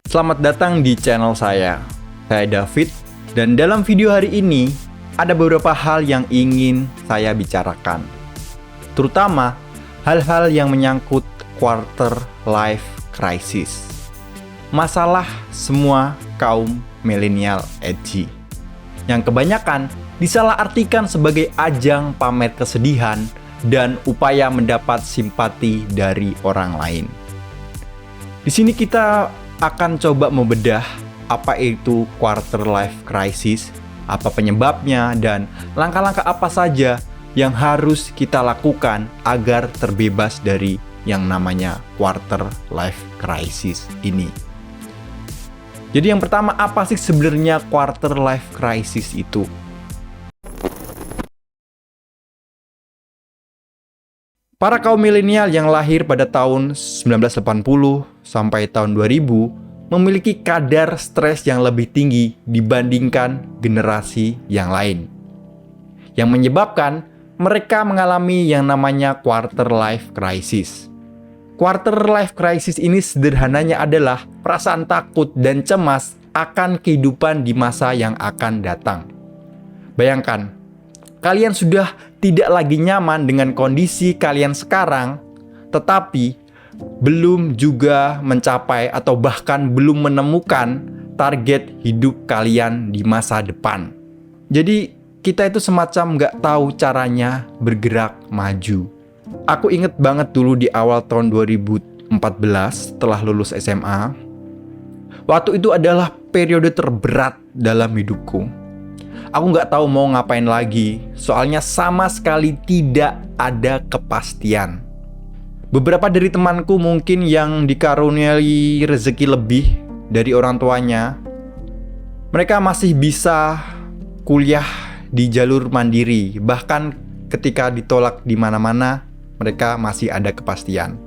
Selamat datang di channel saya. Saya David, dan dalam video hari ini ada beberapa hal yang ingin saya bicarakan. Terutama hal-hal yang menyangkut quarter life crisis. Masalah semua kaum milenial edgy, yang kebanyakan disalahartikan sebagai ajang pamer kesedihan dan upaya mendapat simpati dari orang lain. Di sini kita akan coba membedah apa itu quarter life crisis, apa penyebabnya, dan langkah-langkah apa saja yang harus kita lakukan agar terbebas dari yang namanya quarter life crisis ini. Jadi yang pertama, apa sih sebenarnya quarter life crisis itu? Para kaum milenial yang lahir pada tahun 1980 sampai tahun 2000 memiliki kadar stres yang lebih tinggi dibandingkan generasi yang lain, yang menyebabkan mereka mengalami yang namanya quarter life crisis. Quarter life crisis ini sederhananya adalah perasaan takut dan cemas akan kehidupan di masa yang akan datang. Bayangkan, kalian sudah tidak lagi nyaman dengan kondisi kalian sekarang, tetapi belum juga mencapai atau bahkan belum menemukan target hidup kalian di masa depan. Jadi kita itu semacam nggak tahu caranya bergerak maju. Aku inget banget dulu di awal tahun 2014 setelah lulus SMA. Waktu itu adalah periode terberat dalam hidupku. Aku nggak tahu mau ngapain lagi, soalnya sama sekali tidak ada kepastian. Beberapa dari temanku mungkin yang dikaruniai rezeki lebih dari orang tuanya, mereka masih bisa kuliah di jalur mandiri. Bahkan ketika ditolak di mana-mana, mereka masih ada kepastian.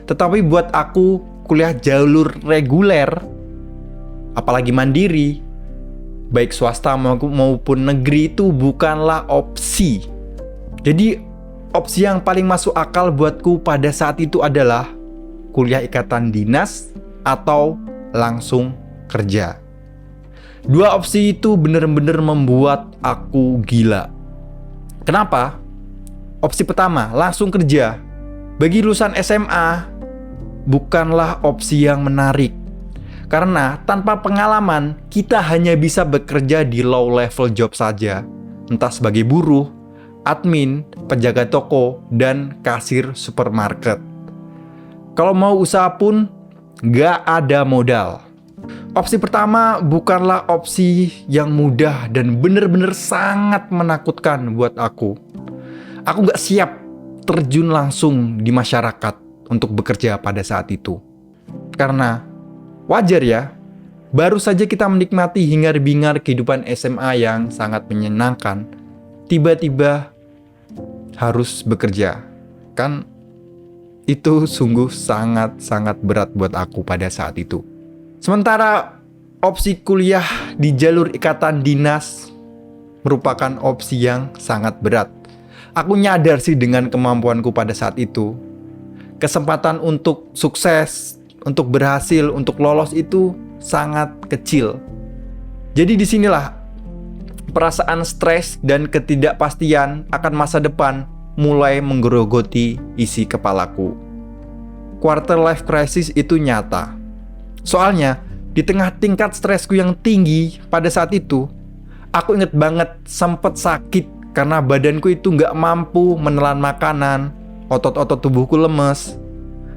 Tetapi buat aku, kuliah jalur reguler, apalagi mandiri, baik swasta maupun negeri, itu bukanlah opsi. Jadi opsi yang paling masuk akal buatku pada saat itu adalah kuliah ikatan dinas atau langsung kerja. Dua opsi itu benar-benar membuat aku gila. Kenapa? Opsi pertama, langsung kerja. Bagi lulusan SMA, bukanlah opsi yang menarik. Karena tanpa pengalaman, kita hanya bisa bekerja di low level job saja. Entah sebagai buruh, admin, penjaga toko, dan kasir supermarket. Kalau mau usaha pun, nggak ada modal. Opsi pertama bukanlah opsi yang mudah dan benar-benar sangat menakutkan buat aku. Aku nggak siap terjun langsung di masyarakat untuk bekerja pada saat itu. Karena wajar ya, baru saja kita menikmati hingar-bingar kehidupan SMA yang sangat menyenangkan, tiba-tiba harus bekerja. Kan itu sungguh sangat-sangat berat buat aku pada saat itu. Sementara opsi kuliah di jalur ikatan dinas merupakan opsi yang sangat berat. Aku nyadar sih dengan kemampuanku pada saat itu, kesempatan untuk sukses, untuk berhasil, untuk lolos itu sangat kecil. Jadi disinilah perasaan stres dan ketidakpastian akan masa depan mulai menggerogoti isi kepalaku. Quarter life crisis itu nyata. Soalnya di tengah tingkat stresku yang tinggi pada saat itu, aku inget banget sempet sakit karena badanku itu nggak mampu menelan makanan, otot-otot tubuhku lemes,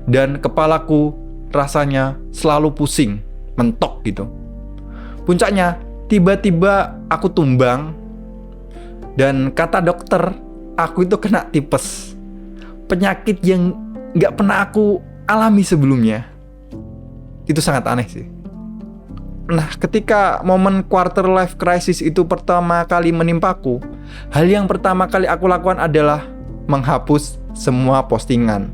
dan kepalaku rasanya selalu pusing, mentok gitu. Puncaknya, tiba-tiba aku tumbang, dan kata dokter, aku itu kena tipes. Penyakit yang nggak pernah aku alami sebelumnya. Itu sangat aneh sih. Nah, ketika momen quarter life crisis itu pertama kali menimpaku, hal yang pertama kali aku lakukan adalah menghapus semua postingan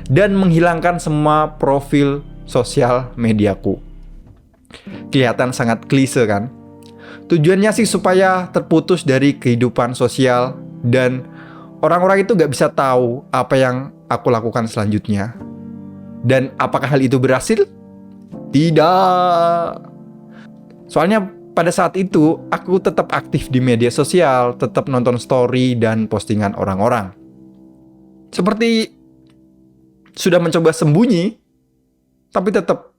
dan menghilangkan semua profil sosial mediaku. Kelihatan sangat klise kan? Tujuannya sih supaya terputus dari kehidupan sosial dan orang-orang itu gak bisa tahu apa yang aku lakukan selanjutnya. Dan apakah hal itu berhasil? Tidak. Soalnya pada saat itu aku tetap aktif di media sosial, tetap nonton story dan postingan orang-orang. Seperti sudah mencoba sembunyi, tapi tetap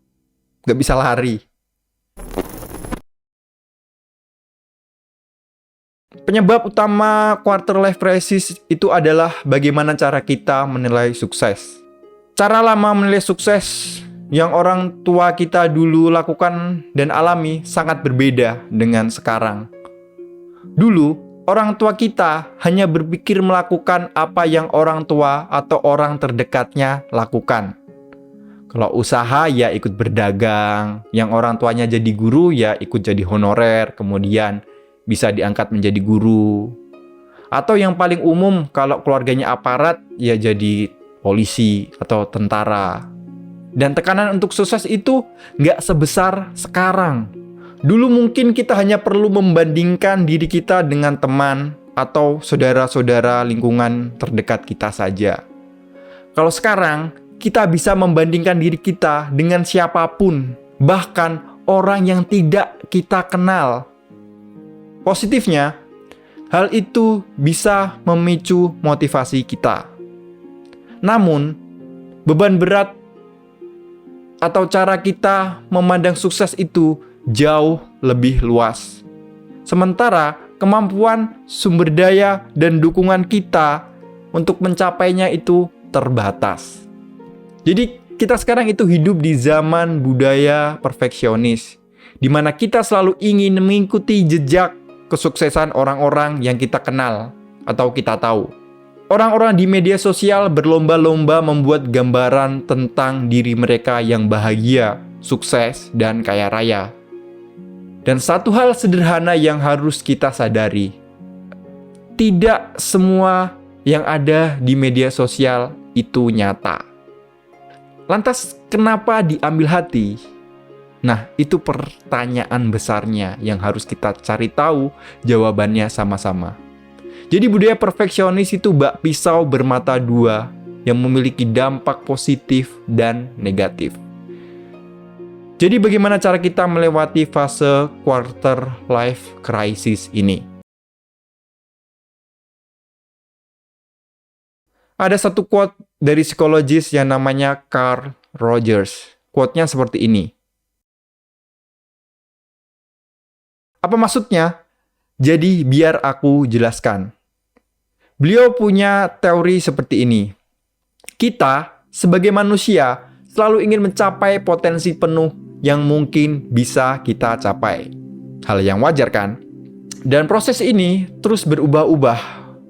gak bisa lari. Penyebab utama quarter life crisis itu adalah bagaimana cara kita menilai sukses. Cara lama menilai sukses yang orang tua kita dulu lakukan dan alami sangat berbeda dengan sekarang. Dulu, orang tua kita hanya berpikir melakukan apa yang orang tua atau orang terdekatnya lakukan. Kalau usaha ya ikut berdagang, yang orang tuanya jadi guru ya ikut jadi honorer, kemudian bisa diangkat menjadi guru. Atau yang paling umum kalau keluarganya aparat ya jadi polisi atau tentara. Dan tekanan untuk sukses itu nggak sebesar sekarang. Dulu mungkin kita hanya perlu membandingkan diri kita dengan teman atau saudara-saudara lingkungan terdekat kita saja. Kalau sekarang, kita bisa membandingkan diri kita dengan siapapun, bahkan orang yang tidak kita kenal. Positifnya, hal itu bisa memicu motivasi kita. Namun, beban berat atau cara kita memandang sukses itu jauh lebih luas. Sementara kemampuan, sumber daya, dan dukungan kita untuk mencapainya itu terbatas. Jadi kita sekarang itu hidup di zaman budaya perfeksionis, di mana kita selalu ingin mengikuti jejak kesuksesan orang-orang yang kita kenal atau kita tahu. Orang-orang di media sosial berlomba-lomba membuat gambaran tentang diri mereka yang bahagia, sukses, dan kaya raya. Dan satu hal sederhana yang harus kita sadari, tidak semua yang ada di media sosial itu nyata. Lantas kenapa diambil hati? Nah, itu pertanyaan besarnya yang harus kita cari tahu jawabannya sama-sama. Jadi budaya perfeksionis itu bak pisau bermata dua yang memiliki dampak positif dan negatif. Jadi bagaimana cara kita melewati fase quarter life crisis ini? Ada satu quote dari psikologis yang namanya Carl Rogers. Quote-nya seperti ini. Apa maksudnya? Jadi biar aku jelaskan. Beliau punya teori seperti ini. Kita sebagai manusia selalu ingin mencapai potensi penuh yang mungkin bisa kita capai. Hal yang wajar kan? Dan proses ini terus berubah-ubah,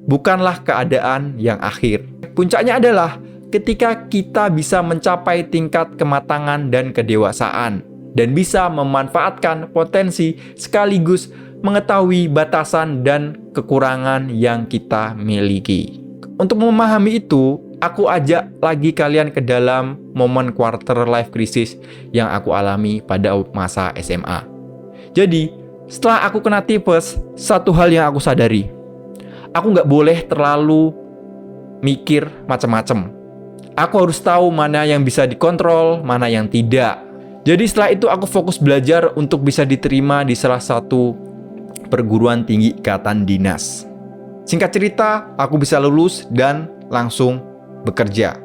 bukanlah keadaan yang akhir. Puncaknya adalah ketika kita bisa mencapai tingkat kematangan dan kedewasaan dan bisa memanfaatkan potensi sekaligus mengetahui batasan dan kekurangan yang kita miliki. Untuk memahami itu, aku ajak lagi kalian ke dalam momen quarter life crisis yang aku alami pada masa SMA. Jadi, setelah aku kena tipes, satu hal yang aku sadari, aku nggak boleh terlalu mikir macam-macam. Aku harus tahu mana yang bisa dikontrol, mana yang tidak. Jadi setelah itu aku fokus belajar untuk bisa diterima di salah satu perguruan tinggi ikatan dinas. Singkat cerita, aku bisa lulus dan langsung bekerja.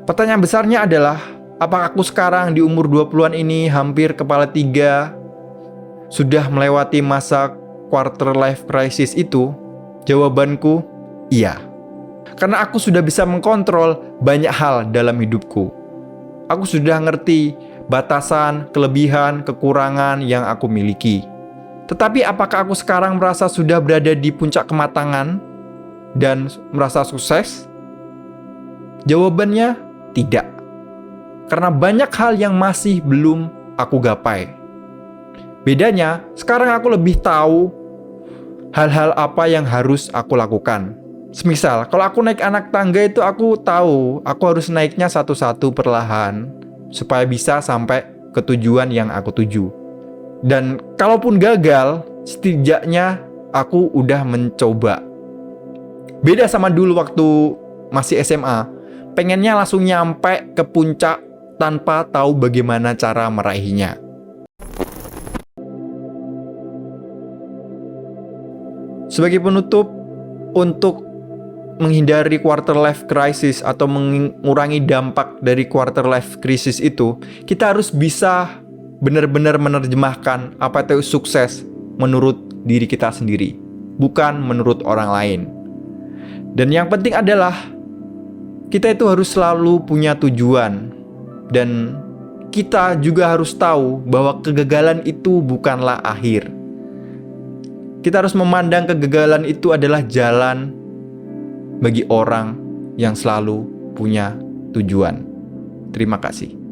Pertanyaan besarnya adalah, apakah aku sekarang di umur 20-an ini hampir kepala tiga sudah melewati masa quarter life crisis itu? Jawabanku, iya. Karena aku sudah bisa mengkontrol banyak hal dalam hidupku. Aku sudah ngerti batasan, kelebihan, kekurangan yang aku miliki. Tetapi apakah aku sekarang merasa sudah berada di puncak kematangan dan merasa sukses? Jawabannya tidak. Karena banyak hal yang masih belum aku gapai. Bedanya, sekarang aku lebih tahu hal-hal apa yang harus aku lakukan. Semisal, kalau aku naik anak tangga itu aku tahu aku harus naiknya satu-satu perlahan supaya bisa sampai ke tujuan yang aku tuju. Dan kalaupun gagal, setidaknya aku udah mencoba. Beda sama dulu waktu masih SMA, pengennya langsung nyampe ke puncak tanpa tahu bagaimana cara meraihnya. Sebagai penutup, untuk menghindari quarter life crisis atau mengurangi dampak dari quarter life crisis itu, kita harus bisa benar-benar menerjemahkan apa itu sukses menurut diri kita sendiri, bukan menurut orang lain. Dan yang penting adalah kita itu harus selalu punya tujuan, dan kita juga harus tahu bahwa kegagalan itu bukanlah akhir. Kita harus memandang kegagalan itu adalah jalan bagi orang yang selalu punya tujuan. Terima kasih.